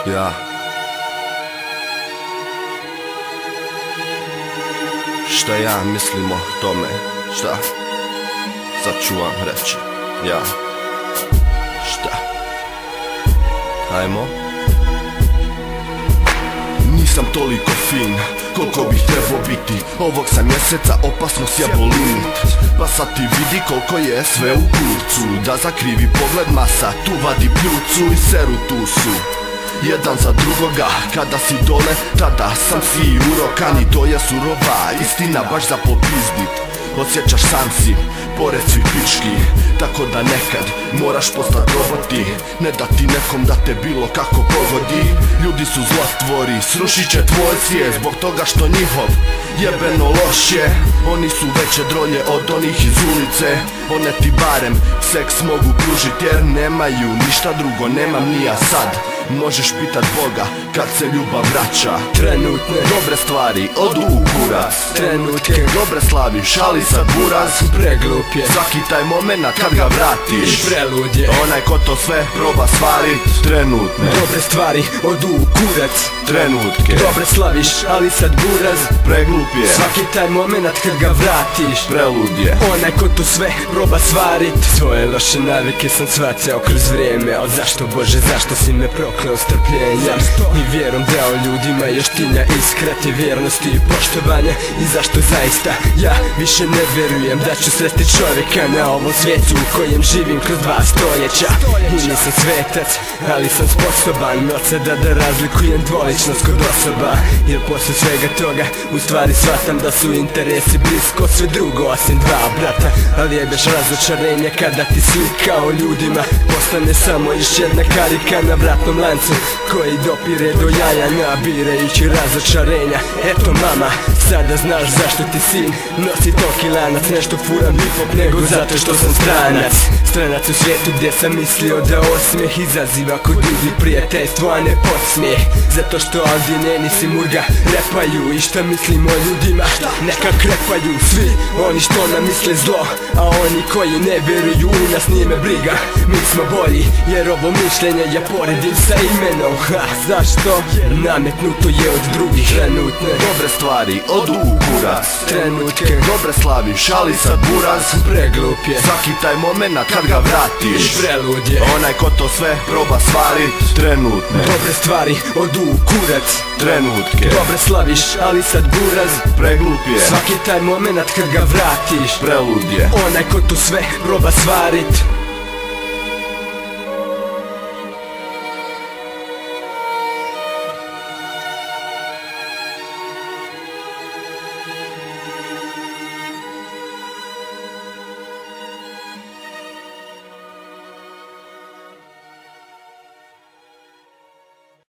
Ja. Šta ja mislim o tome, šta? Sad ću vam reći, ja. Šta? Hajmo. Nisam toliko fin koliko bih trebao biti. Ovog sam mjeseca opasno sjebo limit. Pa sad ti vidi koliko je sve u kurcu. Da zakrivi pogled masa, tu vadi pljucu i seru tu su jedan za drugoga. Kada si dole, tada sam si urokan. I to je surova istina, baš za popizdit. Osjećaš sam si, pored svih pički. Tako da nekad moraš postat roboti. Ne da ti nekom da te bilo kako pogodi. Ljudi su zlotvori, srušit će tvoj svijet zbog toga što njihov jebeno loš je. Oni su veće drolje od onih iz ulice. One ti barem seks mogu pružit jer nemaju ništa drugo, nemam ni ja sad. Možeš pitat Boga kad se ljubav vraća. Trenutne dobre stvari odu u kurac. Trenutke dobre slaviš, ali sad buraz. Preglup je svaki taj moment kad ga vratiš. I prelud je onaj ko to sve proba svarit. Trenutne dobre stvari odu u kurac. Trenutke dobre slaviš, ali sad buraz. Preglup je svaki taj moment kad ga vratiš. Prelud je onaj ko to sve proba svarit. Svoje loše navike sam shvatio kroz vrijeme. Al zašto Bože, zašto si me prokleo strpljenja i vjerom dao ljudima ještinja, iskrati vjernosti i poštovanja. I zašto zaista ja više ne vjerujem da ću sresti čovjeka na ovom svijetu u kojem živim kroz 2 stoljeća. I nisam svetac, ali sam sposoban od sada da razlikujem dvoličnost kod osoba. Jer posle svega toga u stvari shvatam da su interesi blisko sve drugo osim 2 brata. Ali jebeš razočarenje kada ti slika o ljudima postane samo još jedna karika na vratnom lancu koji dopire do jaja, nabirajući razočarenja. Eto mama, sada znaš zašto ti sin nosi toki lanac. Nešto furam hip-hop nego zato što sam stranac. Stranac u svijetu gdje sam mislio da osmijeh izaziva kod ljudi prijateljstvo, a ne podsmijeh. Zato što ovdje ne nisi murga repaju. I šta mislim o ljudima, neka krepaju svi oni što nam misle zlo, a oni koji ne vjeruju u nas nije me briga. Mi smo bolji jer ovo mišljenje ja poredim sa imenom. Ha, zašto? Nametnuto je od drugih. Trenutne dobre stvari odu u kurac. Trenutke dobre slaviš, ali sad buraz. Preglup je svaki taj moment kad ga vratiš. I prelud je onaj ko to sve proba svarit. Trenutne dobre stvari odu u kurac. Trenutke dobre slaviš, ali sad buraz. Preglup je svaki taj moment kad ga vratiš. Prelud je onaj ko to sve proba svarit.